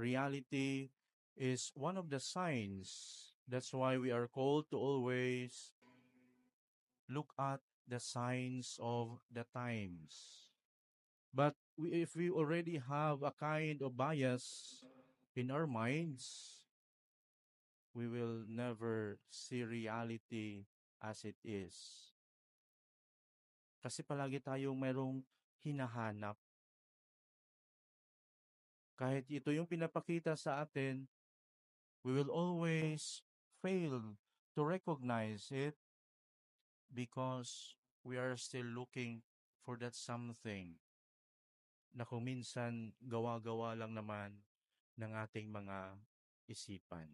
reality is one of the signs. That's why we are called to always look at the signs of the times. But if we already have a kind of bias in our minds, we will never see reality as it is. Kasi palagi tayong mayroong hinahanap. Kahit ito yung pinapakita sa atin, we will always fail to recognize it because we are still looking for that something na kung minsan gawa-gawa lang naman ng ating mga isipan.